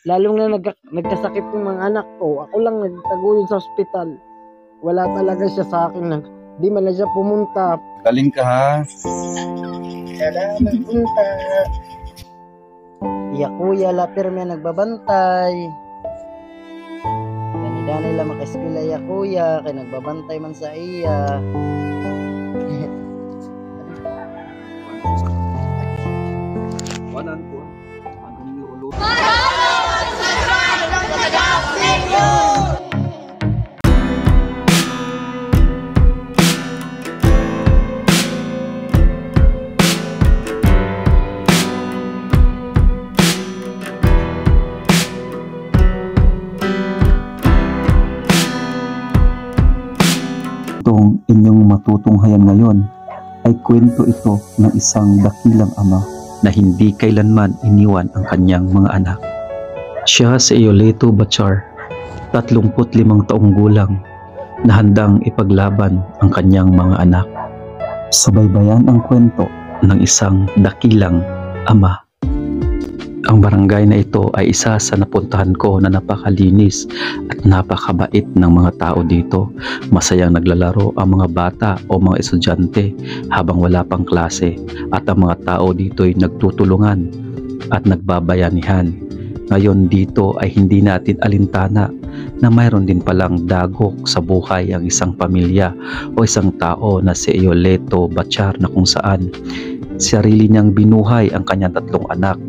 Lalong na nagkasakit yung mga anak ko. Ako lang nagtaguyod sa ospital. Wala talaga siya sa akin. Di man na siya pumunta. Galing ka ha. Salamat punta. Iya kuya la pirmi nagbabantay. Dani-dani lang makaeskwela iya kuya kay nagbabantay man sa iya. Wanan ko. Ano ni ulo? Itong inyong matutunghayan ngayon ay kwento ito ng isang dakilang ama na hindi kailanman iniwan ang kanyang mga anak. Siya si Ioleto Bachar, 35 taong gulang, na handang ipaglaban ang kanyang mga anak. Sabaybayan ang kwento ng isang dakilang ama. Ang barangay na ito ay isa sa napuntahan ko na napakalinis at napakabait ng mga tao dito. Masayang naglalaro ang mga bata o mga estudyante habang wala pang klase, at ang mga tao dito ay nagtutulungan at nagbabayanihan. Ngayon dito ay hindi natin alintana na mayroon din palang dagok sa buhay ang isang pamilya o isang tao na si Ioleto Bachar, na kung saan sarili niyang binuhay ang kanyang 3 anak,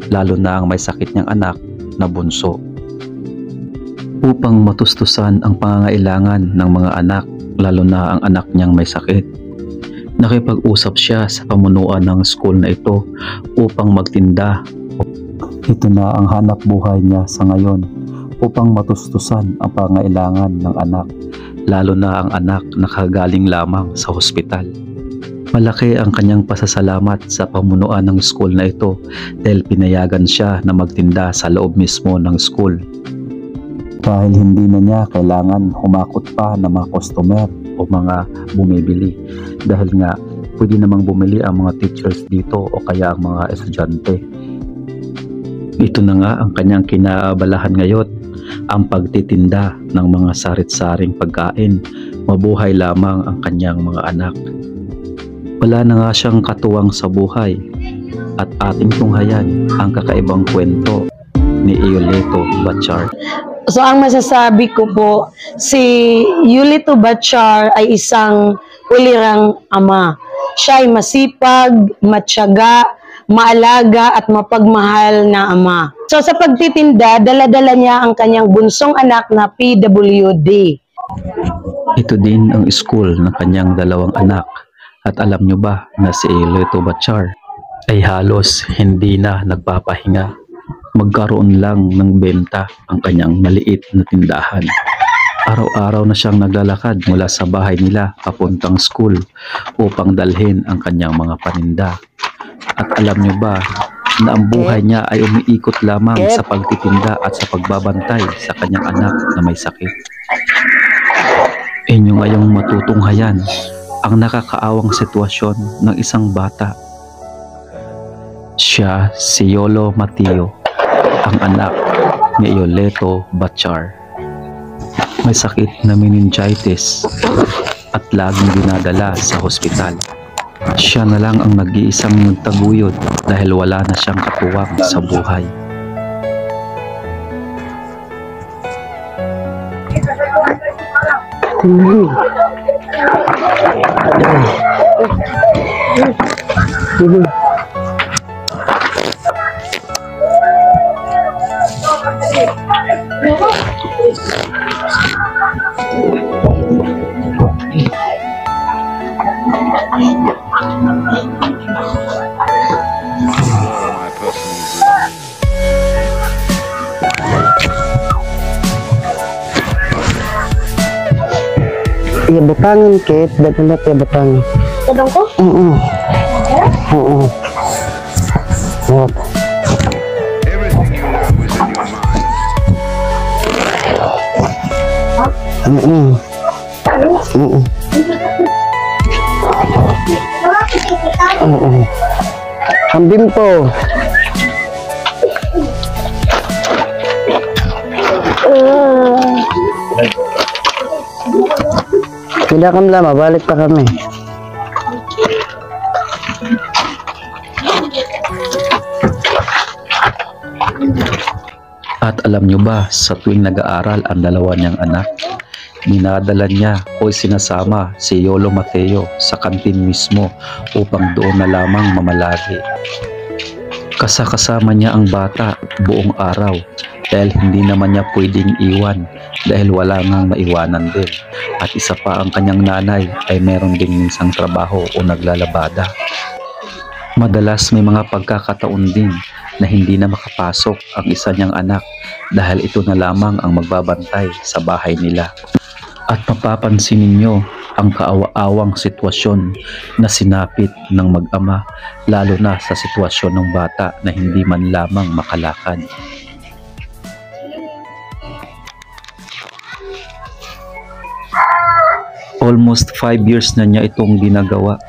lalo na ang may sakit niyang anak na bunso. Upang matustusan ang pangangailangan ng mga anak, lalo na ang anak niyang may sakit, nakipag-usap siya sa pamunuan ng school na ito upang magtinda. Ito na ang hanap buhay niya sa ngayon, upang matustusan ang pangangailangan ng anak, lalo na ang anak na kagaling lamang sa hospital. Malaki ang kanyang pasasalamat sa pamunuan ng school na ito dahil pinayagan siya na magtinda sa loob mismo ng school. Dahil hindi na niya kailangan humakot pa ng mga customer o mga bumibili, dahil nga pwede namang bumili ang mga teachers dito o kaya ang mga estudyante. Ito na nga ang kanyang kinaabalahan ngayon, ang pagtitinda ng mga sarit-saring pagkain. Mabuhay lamang ang kanyang mga anak. Wala na nga siyang katuwang sa buhay, at ating tunghayan ang kakaibang kwento ni Ioleto Bachar. So ang masasabi ko po, si Ioleto Bachar ay isang ulirang ama. Siya ay masipag, matyaga, maalaga at mapagmahal na ama. So sa pagtitinda, dala-dala niya ang kanyang bunsong anak na PWD. Ito din ang school ng kanyang 2 anak. At alam nyo ba na si Ioleto Bachar ay halos hindi na nagpapahinga. Magkaroon lang ng benta ang kanyang maliit na tindahan. Araw-araw na siyang naglalakad mula sa bahay nila papuntang school upang dalhin ang kanyang mga paninda. At alam nyo ba na ang buhay niya ay umiikot lamang sa pagtitinda at sa pagbabantay sa kanyang anak na may sakit. Inyo ngayong matutunghayan ang nakakaawang sitwasyon ng isang bata. Siya si Yolo Mateo, ang anak ni Ioleto Bachar. May sakit na meningitis at laging dinadala sa hospital. Siya na lang ang nag-iisang nagtaguyod dahil wala na siyang katuwang sa buhay. Iya butangan Kate, dapat ya butangan. Tadong ko? What? Everything you know is in your mind. Ambim po. Hindi kami lama, balik pa kami. At alam nyo ba, sa tuwing nag-aaral ang dalawa niyang anak, dinadala niya o sinasama si Lolo Mateo sa kantin mismo upang doon na lamang mamalagi. Kasama niya ang bata buong araw dahil hindi naman niya pwedeng iwan dahil wala ngang maiwanan din. At isa pa, ang kanyang nanay ay meron ding minsang trabaho o naglalabada. Madalas may mga pagkakataon din na hindi na makapasok ang isa niyang anak dahil ito na lamang ang magbabantay sa bahay nila. At mapapansin ninyo ang kaawa-awang sitwasyon na sinapit ng mag-ama, lalo na sa sitwasyon ng bata na hindi man lamang makalakad. Almost 5 years na niya itong ginagawa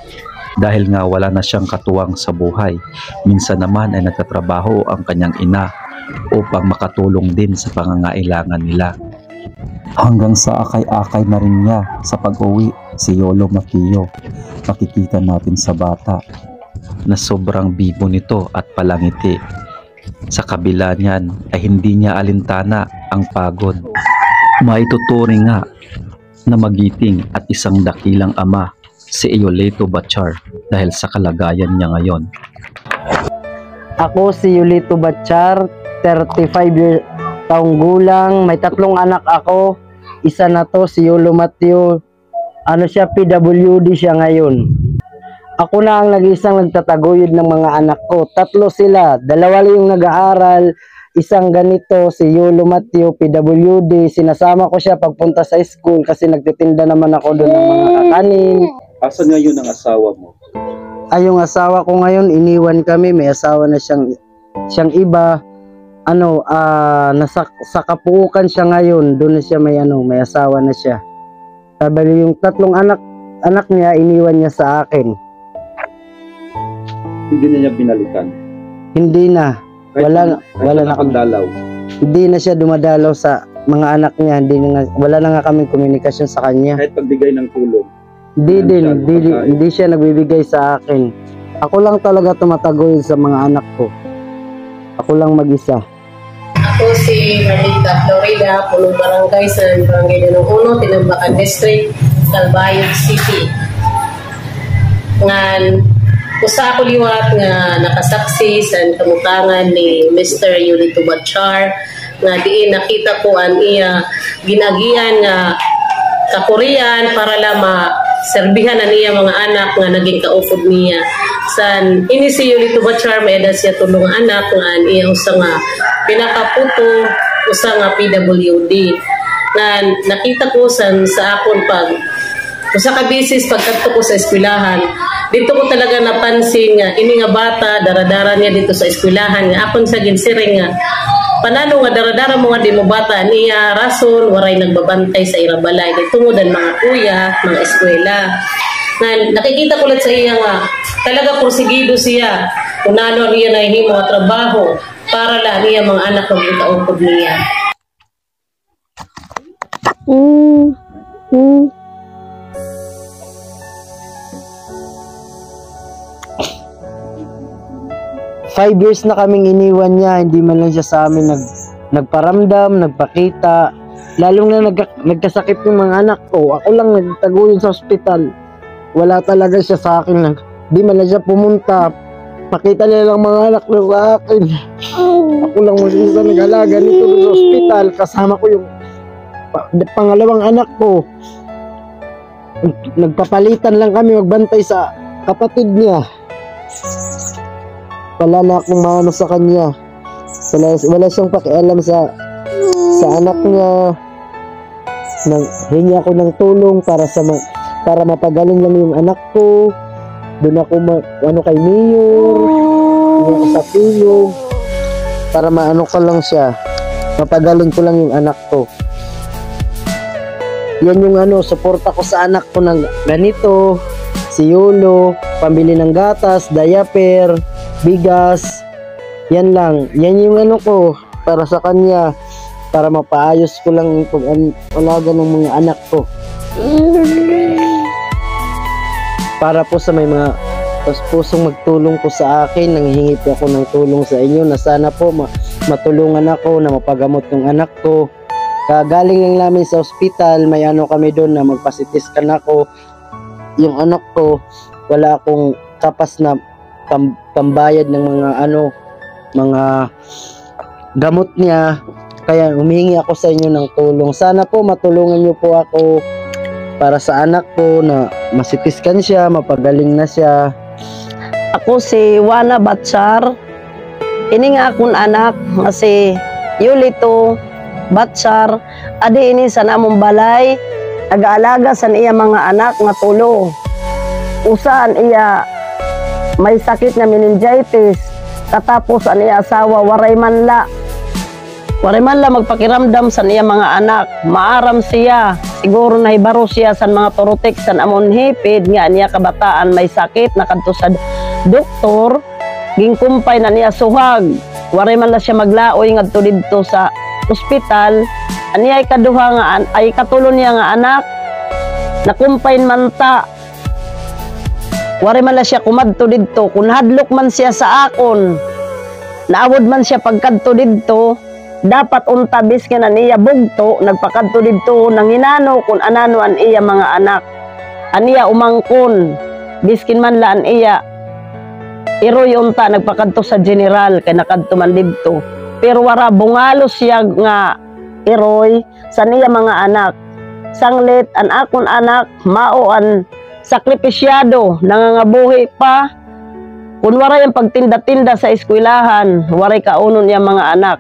dahil nga wala na siyang katuwang sa buhay. Minsan naman ay nagtatrabaho ang kanyang ina upang makatulong din sa pangangailangan nila. Hanggang sa akay-akay na rin niya sa pag-uwi si Lolo Mateo. Makikita natin sa bata na sobrang bibo nito at palangiti. Sa kabila niyan ay hindi niya alintana ang pagod. Maituturing nga na magiting at isang dakilang ama si Yolito Bachar dahil sa kalagayan niya ngayon. Ako si Yolito Bachar, 35 taong gulang, may 3 anak ako. Isa na to si Lolo Mateo. PWD siya ngayon. Ako na ang nag-isang nagtataguyod ng mga anak ko. 3 sila, 2 lang yung nag-aaral. Isang ganito, si Lolo Mateo, PWD. Sinasama ko siya pagpunta sa school kasi nagtitinda naman ako doon ng mga kakanin. Asan ngayon ang asawa mo? Ay, yung asawa ko ngayon, iniwan kami. May asawa na siyang iba. Sa Kapuukan siya ngayon. Doon na siya may asawa na siya. Sabi yung 3 anak niya, iniwan niya sa akin. Hindi na niya binalikan? Hindi na. Wala na pagdalaw. Hindi na siya dumadalaw sa mga anak niya. Wala na nga kaming komunikasyon sa kanya. Kahit pagbigay ng tulong? Hindi siya nagbibigay sa akin. Ako lang talaga tumatagoy sa mga anak ko. Ako lang mag-isa. Ako si Marlita Florida, punong barangay sa Barangay ng 1, Tinambakan District, Calbayog City. Ngan usa ako liwat nga nakasaksi sa kamutangan ni Mr. Yolito Bachar nga diin nakita ko ang iya ginagian nga kapurian para lama serbihan na niya mga anak nga naging kaupod niya. San ini si Yolito Bachar may edad siya 3 anak nga iya usa nga pinakaputo, usa nga PWD. Na nakita ko sa akon pag usa ka bisis pagkadto ko sa eskwelahan, dito ko talaga napansin nga ini nga bata daradara niya dito sa eskwelahan nga akon sa ginsiring nga panano nga daradara mo nga di mo bata niya rason waray nagbabantay sa irabalay tungod ang mga kuya, mga eskwela. Nakikita ko lang sa iya nga talaga porsigido siya kung ano niya nahihimo nga trabaho para lang niya mga anak ng itaupod niya. Five years na kaming iniwan niya, hindi man lang siya sa amin nagparamdam, nagpakita. Lalong na nagkasakit yung mga anak ko. Ako lang nagtaguyod sa ospital. Wala talaga siya sa akin. Di man lang siya pumunta. Pakita nila lang mga anak na sa akin. Ako lang mag-isa nag-alaga nito sa ospital. Kasama ko yung pangalawang anak ko. Nagpapalitan lang kami magbantay sa kapatid niya. Wala na akong maano sa kanya. Wala siyang pakialam sa anak niya. Hingi ako ng tulong para mapagaling lang yung anak ko. Doon ako kay Mayor. Hingi ako sa tulong para maano ko lang siya. Mapagaling ko lang yung anak ko. Yan yung suporta ko sa anak ko ng ganito. Si Yolo, pambili ng gatas, diaper, bigas, yan lang. Yan yung ko para sa kanya, para mapaayos ko lang yung pag-alaga ng mga anak ko. para po sa may mga pusong magtulong po sa akin. Nanghihingi po ako ng tulong sa inyo na sana po matulungan ako na mapagamot yung anak ko. Kagaling lang namin sa ospital, may ano kami doon na magpasitiskan ako. Yung anak ko, wala akong kapas na pambayad ng mga gamot niya. Kaya humihingi ako sa inyo ng tulong. Sana po matulungan niyo po ako para sa anak ko na masitiskan siya, mapagaling na siya. Ako si Wana Batchar. Ini nga akong anak nga si Yulito Batchar. Adi ini sa namong balay. Nag-aalaga sa iya mga anak nga tulo. Usaan iya may sakit na meningitis. Katapos ang iya asawa waray man la magpakiramdam sa iya mga anak. Maaram siya. Siguro nahibaro siya sa mga turutik sa amon hipid nga niya kabataan may sakit nakadto sa doktor. Gingkumpay na niya suhag. Waray man la siya maglaoy ngadto didto sa ospital. Ani ay kaduha nga ay katulo niya nga anak nakumpay man ta. Waray man la siya kumadto didto. Kun hadlok man siya sa akon, naawod man siya pagkadto didto, dapat unta bisken na niya bugto nagpakadto didto nanginano kun anano an iya mga anak. Aniya umangkon biskin man la an iya iroy unta nagpakadto sa general kay nakadto man didto. Pero wara bungalo siya nga iroy sa niya mga anak. Sanglit an akon anak mao an sakripisyado nangangabuhi pa. Kun waray ang pagtinda-tinda sa eskwelahan, waray kaunon niya mga anak.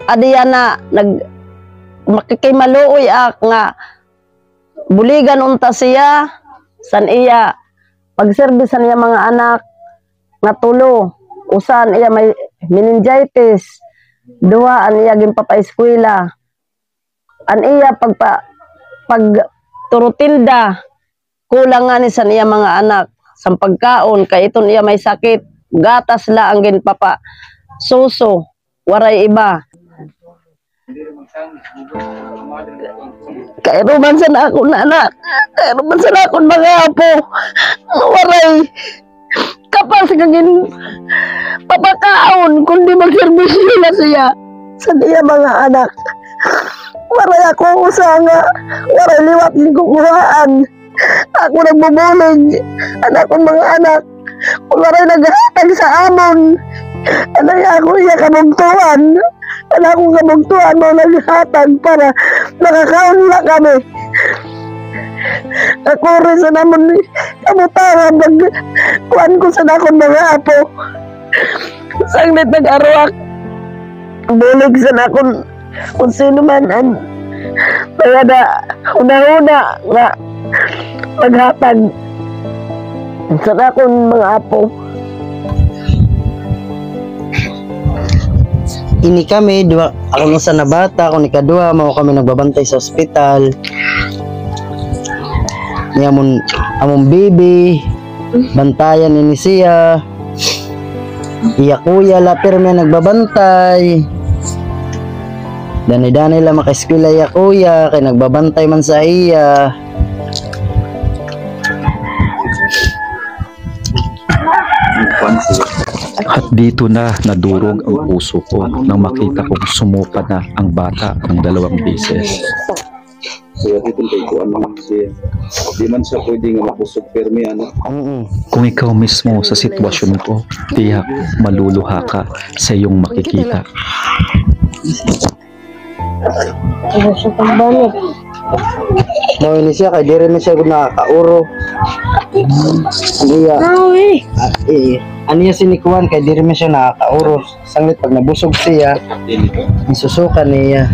Adiya na makikimaluoy nga buligan unta siya san iya pagserbisan niya mga anak nga tulo. Usan iya may meningitis, duha an iya ginpapa-eskwela. An iya pag turutinda kulang nga ni sa iya mga anak sa pagkaon kay iton iya may sakit. Gatas la ang ginpapa suso, waray iba. Kay ruman sa ako na anak, kay ruman sa akon mga apo, waray kapag kagin papakaon kundi magserbisyo na siya sa iya mga anak. Waray ako usanga, waray liwat ni kukuhaan. Ako nagbubulig, anak kong mga anak, kung waray naghatag sa amon, anak ako iya kabugtuan. Anak akong kabugtuan mo naghatag para nakakaon na kami. Ako rin sa naman kamutahan kuan ko sa nakon mga apo. Sanglit nag-aruak bulig sa nakon kung sino man ang mga na una-una nga maghatag sa nakon mga apo. Ini kami dua, ako sa nabata, ako ni kadua, mao kami nagbabantay sa ospital. Ni amon baby, bantayan ini siya. Iya kuya la pirmi nagbabantay. Dani-dani la maka-eskwela iya kuya kay nagbabantay man sa iya. At dito na nadurog ang puso ko nang makita kong sumuka na ang bata ng 2 beses. So dito kay kuan man siya. Di man siya pwede nga makusog permi ano. Kung ikaw mismo sa sitwasyon ko, tiyak maluluha ka sa iyong makikita. Mao ini siya kay dire na siya gud nakakauro. Iya. Aniya sinikuan kay dire man siya nakakauro. Sanglit pag nabusog siya, isusukan niya.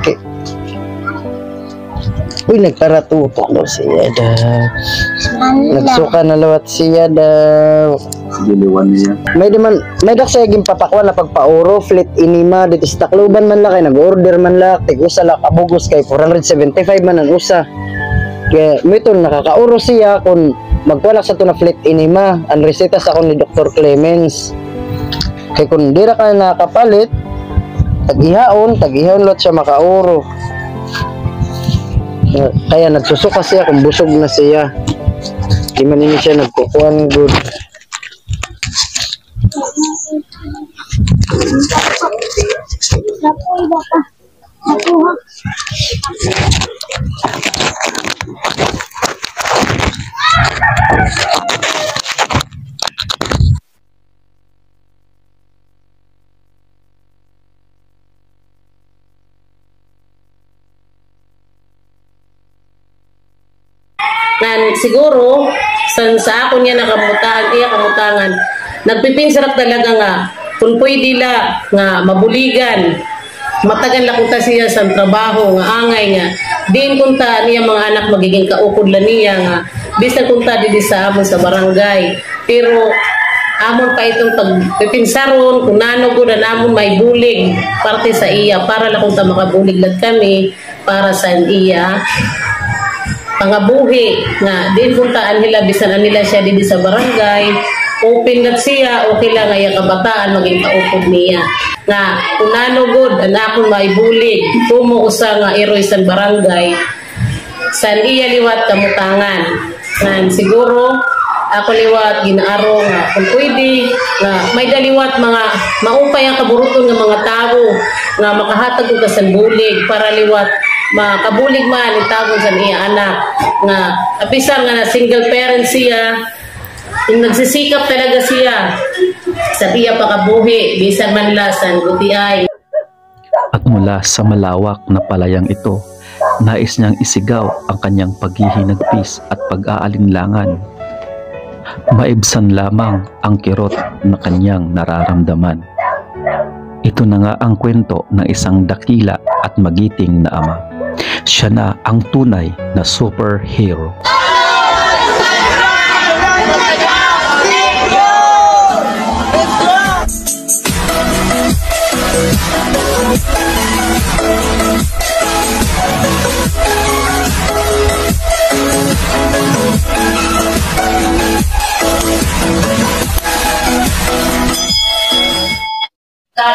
Okay. Uy, nagparatutok daw siya daw. Nagsuka na lawat siya daw. Giliwan niya. May daksay gimpapakwan na pagpauro, flit inima, dito sa Tacloban man la kay nag-order man la, tig-usa la kabugos kay 475 man ang usa. Kaya mito nakakauro siya kung magwala sa to na flit inima, ang reseta sa akong ni Dr. Clemens. Kay kung dira ka nakapalit, tag-ihaon lot siya makauro. Kaya nagsusuka siya kung busog na siya. Di man ini siya nagkukuhan good. Nan siguro sa ako niya kamutangan nagpipinsarak talaga nga kung pwede la nga mabuligan matagal na kunta siya sa trabaho nga angay nga din kunta niya mga anak magiging kaukod la niya nga bisan kunta di sa amon sa barangay pero amon pa itong pagpipinsaron kung nano ko na namon may bulig parte sa iya para la kunta makabulig lang kami para sa iya pangabuhi nga din puntaan nila bisan nila siya dito sa barangay open lat siya okay lang nga kabataan maging kaupod niya nga kung nano good anakon maibulig kumo usa nga eroy sa barangay san iya liwat kamutangan nga siguro ako liwat ginaaro nga kung pwede nga may daliwat mga maupay ang kaburuton nga mga tao nga makahatag og kasanbulig para liwat makabulig man itawag sa iya anak nga apisar nga na single parent siya nagsisikap talaga siya sa iya pakabuhi bisan man lasan gutiay. At mula sa malawak na palayang ito, nais niyang isigaw ang kanyang paghihinagpis at pag-aalinlangan. Maibsan lamang ang kirot na kanyang nararamdaman. Ito na nga ang kwento ng isang dakila at magiting na ama. Siya na ang tunay na superhero.